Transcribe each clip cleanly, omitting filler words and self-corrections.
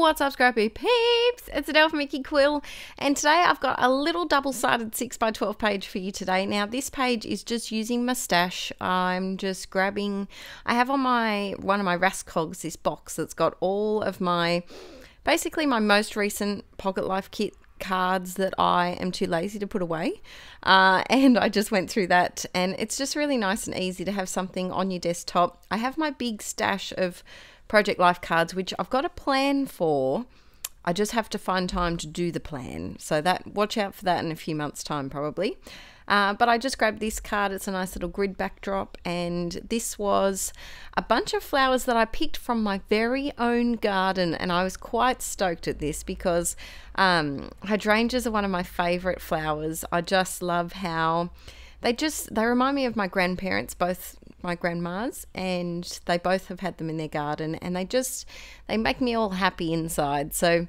What's up, scrappy peeps? It's Adele from Inkie Quill, and today I've got a little double-sided 6x12 page for you today. Now, this page is just using my stash. I'm just grabbing, I have on one of my Rascogs this box that's got all of my, basically my most recent Pocket Life kit cards that I am too lazy to put away, and I just went through that, and it's just really nice and easy to have something on your desktop. I have my big stash of Project Life cards, which I've got a plan for. I just have to find time to do the plan, so that watch out for that in a few months time probably. But I just grabbed this card. It's a nice little grid backdrop, and this was a bunch of flowers that I picked from my very own garden, and I was quite stoked at this because hydrangeas are one of my favorite flowers. I just love how they remind me of my grandparents, both my grandmas, and they both have had them in their garden, and they make me all happy inside. So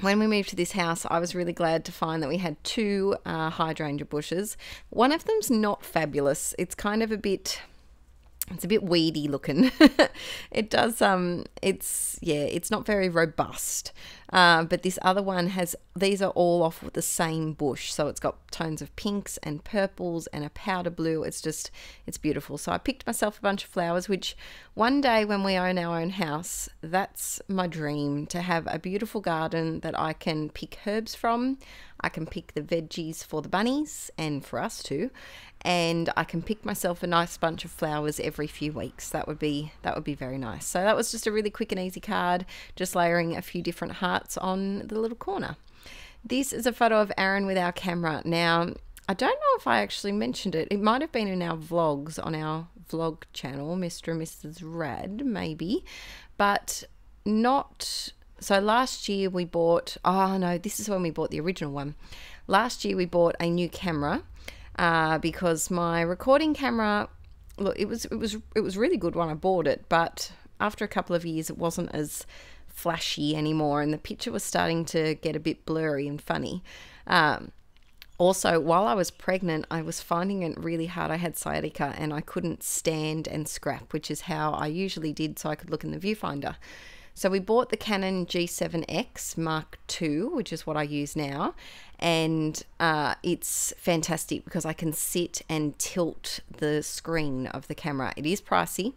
when we moved to this house, I was really glad to find that we had two hydrangea bushes. One of them's not fabulous. It's kind of a bit weedy looking. It does it's not very robust. But this other one these are all off with the same bush, so it's got tones of pinks and purples and a powder blue. It's beautiful. So I picked myself a bunch of flowers, which one day when we own our own house, that's my dream, to have a beautiful garden that I can pick herbs from. I can pick the veggies for the bunnies and for us too, and I can pick myself a nice bunch of flowers every few weeks. That would be very nice. So that was just a really quick and easy card, just layering a few different hearts on the little corner. This is a photo of Aaron with our camera. Now, I don't know if I actually mentioned it. It might have been in our vlogs on our vlog channel, Mr. and Mrs Rad, maybe, but not. So last year we bought, oh no, this is when we bought the original one. Last year we bought a new camera because my recording camera, look, it was really good when I bought it, but after a couple of years it wasn't as flashy anymore, and the picture was starting to get a bit blurry and funny. Also, while I was pregnant, I was finding it really hard. I had sciatica and I couldn't stand and scrap, which is how I usually did so I could look in the viewfinder. So we bought the Canon G7X Mark II, which is what I use now, and it's fantastic because I can sit and tilt the screen of the camera. It is pricey,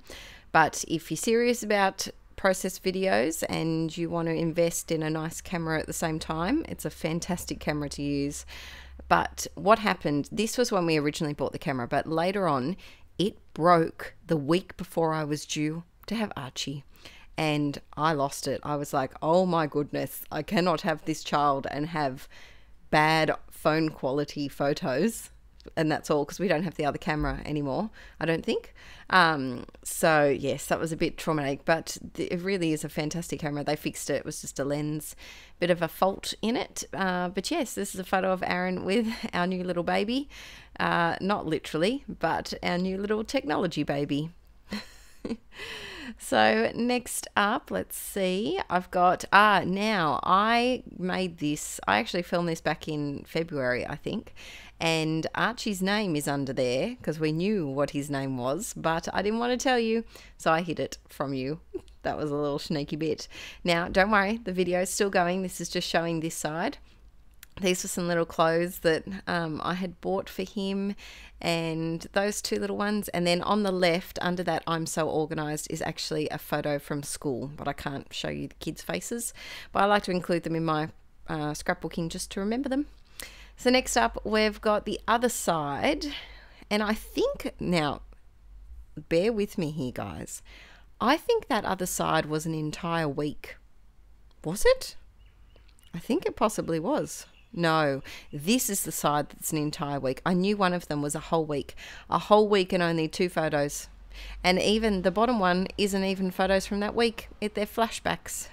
but if you're serious about process videos and you want to invest in a nice camera at the same time, it's a fantastic camera to use. But what happened, this was when we originally bought the camera, but later on it broke the week before I was due to have Archie. And I lost it. I was like, oh my goodness, I cannot have this child and have bad phone quality photos. And that's all, because we don't have the other camera anymore, I don't think. So yes, that was a bit traumatic, but it really is a fantastic camera. They fixed it. It was just a lens, bit of a fault in it. But yes, this is a photo of Aaron with our new little baby. Not literally, but our new little technology baby. So next up, let's see, I've got, now I made this, I actually filmed this back in February, I think, and Archie's name is under there because we knew what his name was, but I didn't want to tell you, so I hid it from you. That was a little sneaky bit. Now, don't worry, the video is still going. This is just showing this side. These were some little clothes that I had bought for him, and those two little ones. And then on the left, under that I'm so organised, is actually a photo from school, but I can't show you the kids' faces. But I like to include them in my scrapbooking just to remember them. So next up, we've got the other side. And I think, now, bear with me here, guys. I think that other side was an entire week. Was it? I think it possibly was. No, this is the side that's an entire week. I knew one of them was a whole week and only 2 photos. And even the bottom one isn't even photos from that week. They're flashbacks.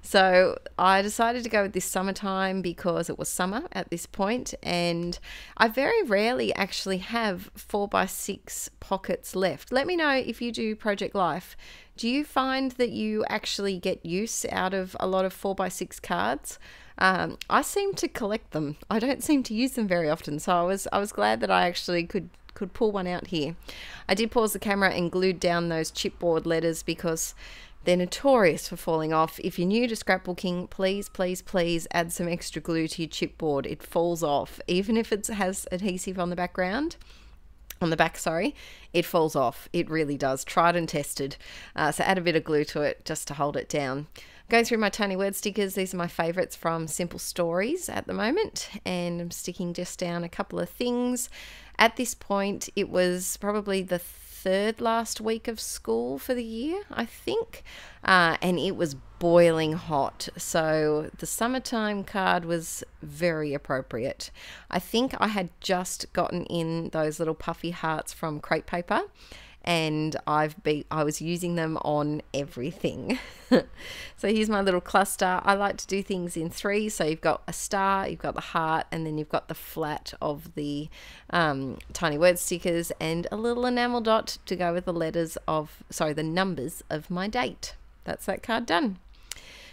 So I decided to go with this summertime because it was summer at this point, and I very rarely actually have 4x6 pockets left. Let me know if you do Project Life. Do you find that you actually get use out of a lot of 4x6 cards? I seem to collect them. I don't seem to use them very often, so I was glad that I actually could pull one out here. I did pause the camera and glued down those chipboard letters because They're notorious for falling off. If you're new to scrapbooking, please, please, please add some extra glue to your chipboard. It falls off. Even if it has adhesive on the background, on the back, sorry, it falls off. It really does. Tried and tested. So add a bit of glue to it just to hold it down. Going through my tiny word stickers. These are my favourites from Simple Stories at the moment. And I'm sticking just down a couple of things. At this point, it was probably the third last week of school for the year, I think, and it was boiling hot, so the summertime card was very appropriate. I think I had just gotten in those little puffy hearts from crepe paper, and I was using them on everything. So here's my little cluster. I like to do things in three. So you've got a star, you've got the heart, and then you've got the flat of the tiny word stickers, and a little enamel dot to go with the the numbers of my date. That's that card done.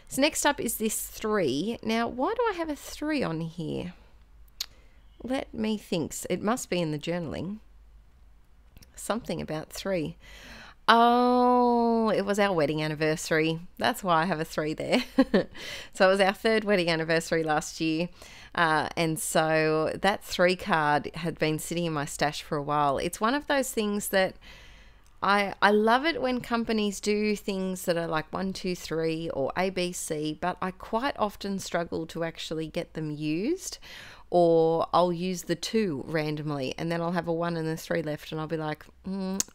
So next up is this 3. Now, why do I have a 3 on here? Let me think. It must be in the journaling. Something about 3. Oh, it was our wedding anniversary. That's why I have a 3 there. So it was our 3rd wedding anniversary last year. And so that 3 card had been sitting in my stash for a while. It's one of those things that I love it when companies do things that are like 1, 2, 3 or ABC, but I quite often struggle to actually get them used. Or I'll use the 2 randomly, and then I'll have a 1 and a 3 left, and I'll be like,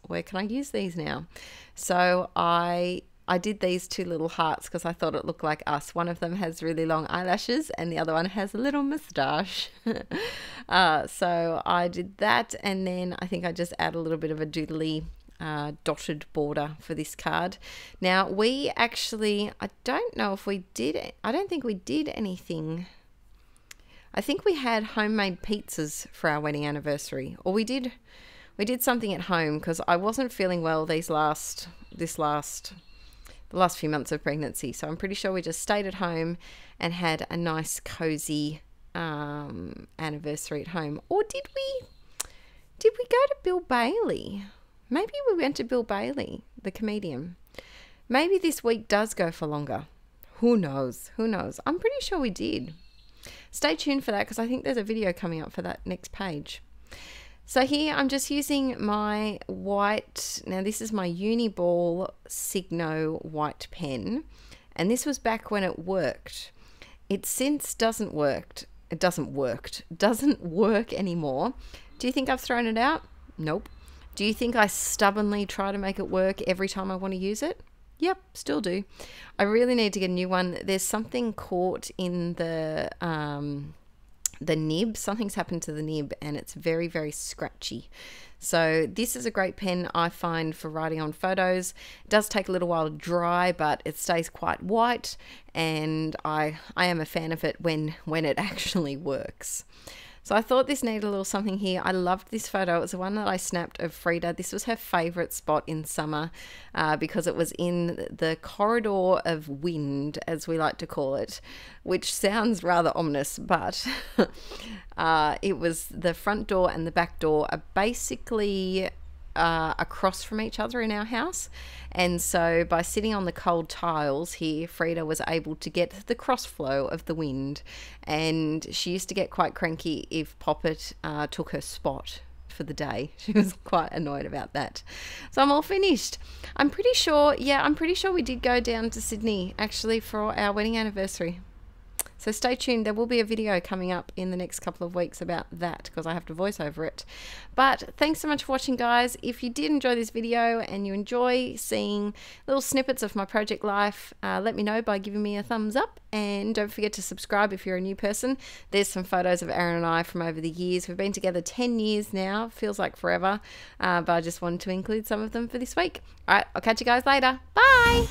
where can I use these now? So I did these 2 little hearts because I thought it looked like us. One of them has really long eyelashes, and the other one has a little moustache. So I did that, and then I think I just add a little bit of a doodly dotted border for this card. Now we actually, I don't know if we did it. I don't think we did anything. I think we had homemade pizzas for our wedding anniversary, or we did something at home because I wasn't feeling well the last few months of pregnancy. So I'm pretty sure we just stayed at home and had a nice cozy anniversary at home. Or did we go to Bill Bailey? Maybe we went to Bill Bailey, the comedian. Maybe this week does go for longer. Who knows? Who knows? I'm pretty sure we did. Stay tuned for that because I think there's a video coming up for that next page. So here I'm just using my white, now this is my Uniball Signo white pen, and this was back when it worked. It since doesn't work anymore. Do you think I've thrown it out? Nope. Do you think I stubbornly try to make it work every time I want to use it? Yep, still do. I really need to get a new one. There's something caught in the nib. Something's happened to the nib and it's very, very scratchy. So this is a great pen I find for writing on photos. It does take a little while to dry, but it stays quite white, and I am a fan of it when it actually works. So I thought this needed a little something here. I loved this photo. It was the one that I snapped of Frida. This was her favourite spot in summer because it was in the corridor of wind, as we like to call it, which sounds rather ominous, but it was the front door and the back door are basically across from each other in our house. And so by sitting on the cold tiles here, Frida was able to get the cross flow of the wind, and she used to get quite cranky if Poppet took her spot for the day. She was quite annoyed about that. So I'm all finished. I'm pretty sure we did go down to Sydney actually for our wedding anniversary. So stay tuned. There will be a video coming up in the next couple of weeks about that because I have to voice over it. But thanks so much for watching, guys. If you did enjoy this video and you enjoy seeing little snippets of my project life, let me know by giving me a thumbs up. And don't forget to subscribe if you're a new person. There's some photos of Aaron and I from over the years. We've been together 10 years now. Feels like forever. But I just wanted to include some of them for this week. All right, I'll catch you guys later. Bye.